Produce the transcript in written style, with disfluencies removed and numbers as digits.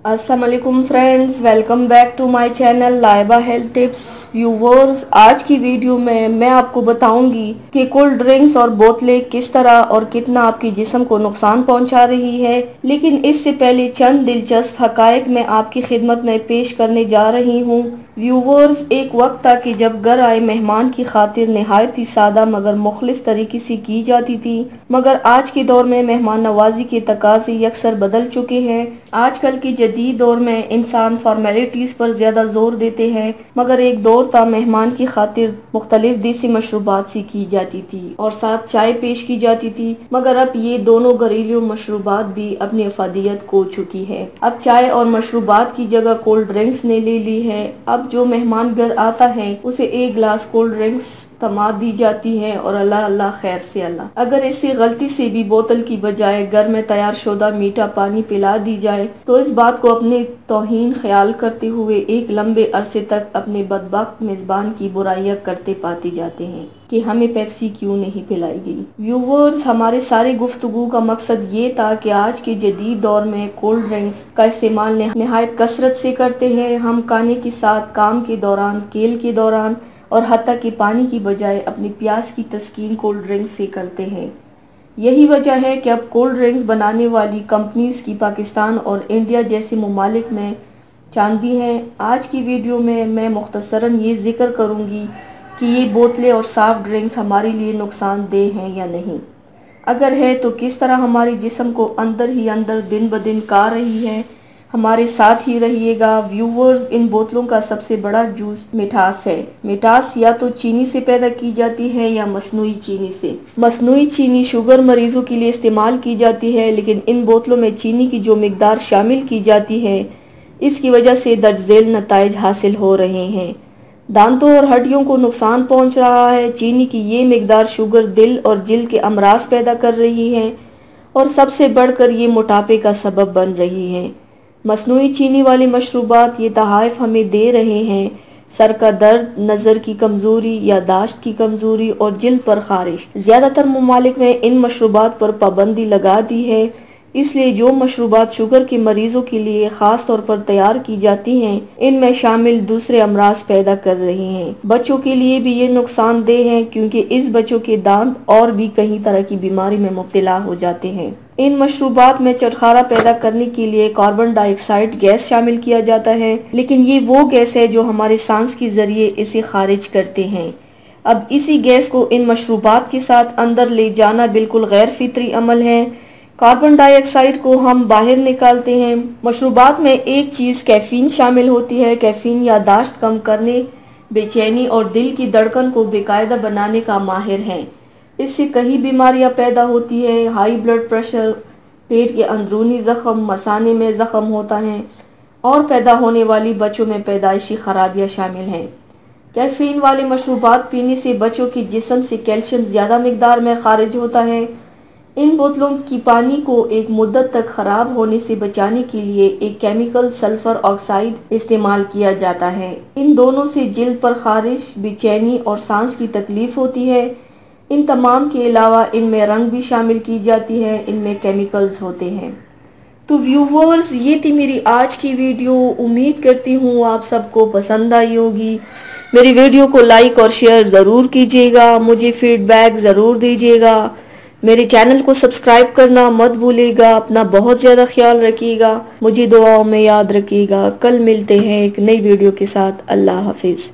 अस्सलाम वालेकुम friends, welcome back to my channel Laiba health tips. Viewers, आज की वीडियो में मैं आपको बताऊंगी कि कोल्ड ड्रिंक्स और बोतलें किस तरह और कितना आपके जिस्म को नुकसान पहुंचा रही है। लेकिन इससे पहले चंद दिलचस्प हकायक मैं आपकी खिदमत में पेश करने जा रही हूँ। व्यूवर्स, एक वक्त था कि जब घर आए मेहमान की खातिर नहायत ही सादा मगर मुखलिस तरीके से की जाती थी, मगर आज के दौर में मेहमान नवाजी के तकाज़े अक्सर बदल चुके हैं। आजकल के जदीद दौर में इंसान फॉर्मेलिटीज पर ज्यादा जोर देते हैं, मगर एक दौर था मेहमान की खातिर मुख्तलिफ देसी मशरूबात सी की जाती थी और साथ चाय पेश की जाती थी। मगर अब ये दोनों घरेलू मशरूबात भी अपनी अफादियत खो चुकी है। अब चाय और मशरूबात की जगह कोल्ड ड्रिंक्स ने ले ली है। अब जो मेहमान घर आता है उसे एक गिलास कोल्ड ड्रिंक्स थमा दी जाती है और अल्लाह अल्लाह खैर से अल्लाह। अगर इससे गलती से भी बोतल की बजाय घर में तैयार शुदा मीठा पानी पिला दी जाए तो इस बात को अपने तौहीन ख्याल करते हुए एक लंबे अरसे तक अपने बदबख्त मेजबान की बुराइयां करते पाते जाते हैं कि हमें पेप्सी क्यों नहीं पिलाई गई। व्यूवर्स, हमारे सारे गुफ्तगू का मकसद ये था कि आज के जदीद दौर में कोल्ड ड्रिंक्स का इस्तेमाल नहायत कसरत से करते हैं। हम खाने के साथ, काम के दौरान, खेल के दौरान और हत्ता कि पानी की बजाय अपनी प्यास की तस्कीन कोल्ड ड्रिंक्स से करते हैं। यही वजह है कि अब कोल्ड ड्रिंक्स बनाने वाली कंपनीज की पाकिस्तान और इंडिया जैसे ममालिक में चांदी है। आज की वीडियो में मैं मुख्तसरन ये जिक्र करूँगी कि ये बोतलें और सॉफ्ट ड्रिंक्स हमारे लिए नुकसानदेह हैं या नहीं। अगर है तो किस तरह हमारे जिस्म को अंदर ही अंदर दिन ब दिन खा रही है। हमारे साथ ही रहिएगा। व्यूवर्स, इन बोतलों का सबसे बड़ा जूस मिठास है। मिठास या तो चीनी से पैदा की जाती है या मसनूई चीनी से। मसनूई चीनी शुगर मरीजों के लिए इस्तेमाल की जाती है, लेकिन इन बोतलों में चीनी की जो मिकदार शामिल की जाती है इसकी वजह से दर्जैल नताइज हासिल हो रहे हैं। दांतों और हड्डियों को नुकसान पहुंच रहा है। चीनी की ये मिकदार शुगर, दिल और जिल्द के अमराज पैदा कर रही है और सबसे बढ़कर ये मोटापे का सबब बन रही है। मसनूई चीनी वाली मशरूबात ये तहाइफ हमें दे रहे हैं सर का दर्द, नज़र की कमज़ोरी, यादाश्त की कमज़ोरी और जिल्द पर खारिश। ज़्यादातर ममालिक में इन मशरूबात पर पाबंदी लगा दी है, इसलिए जो मशरूबात शुगर के मरीजों के लिए ख़ास तौर पर तैयार की जाती हैं इनमें शामिल दूसरे अमराज पैदा कर रही हैं। बच्चों के लिए भी ये नुकसानदेह है, क्योंकि इस बच्चों के दांत और भी कई तरह की बीमारी में मुब्तला हो जाते हैं। इन मशरूबात में चटखारा पैदा करने के लिए कार्बन डाइऑक्साइड गैस शामिल किया जाता है, लेकिन ये वो गैस है जो हमारे सांस के जरिए इसे खारिज करते हैं। अब इसी गैस को इन मशरूबात के साथ अंदर ले जाना बिल्कुल गैर फितरी अमल है। कार्बन डाइऑक्साइड को हम बाहर निकालते हैं। मशरूबात में एक चीज़ कैफीन शामिल होती है। कैफीन यादाश्त कम करने, बेचैनी और दिल की धड़कन को बेकायदा बनाने का माहिर है। इससे कई बीमारियां पैदा होती है। हाई ब्लड प्रेशर, पेट के अंदरूनी ज़ख्म, मसाने में ज़ख्म होता है और पैदा होने वाली बच्चों में पैदाइशी खराबियां शामिल हैं। कैफीन वाले मशरूबात पीने से बच्चों के जिस्म से कैल्शियम ज़्यादा मिकदार में खारिज होता है। इन बोतलों की पानी को एक मुद्दत तक ख़राब होने से बचाने के लिए एक केमिकल सल्फर ऑक्साइड इस्तेमाल किया जाता है। इन दोनों से जिल्द पर खारिश, बेचैनी और सांस की तकलीफ होती है। इन तमाम के अलावा इनमें रंग भी शामिल की जाती है, इनमें केमिकल्स होते हैं। तो व्यूवर्स, ये थी मेरी आज की वीडियो। उम्मीद करती हूँ आप सबको पसंद आई होगी। मेरी वीडियो को लाइक और शेयर ज़रूर कीजिएगा। मुझे फीडबैक ज़रूर दीजिएगा। मेरे चैनल को सब्सक्राइब करना मत भूलिएगा। अपना बहुत ज़्यादा ख्याल रखिएगा। मुझे दुआओं में याद रखिएगा। कल मिलते हैं एक नई वीडियो के साथ। अल्लाह हाफिज़।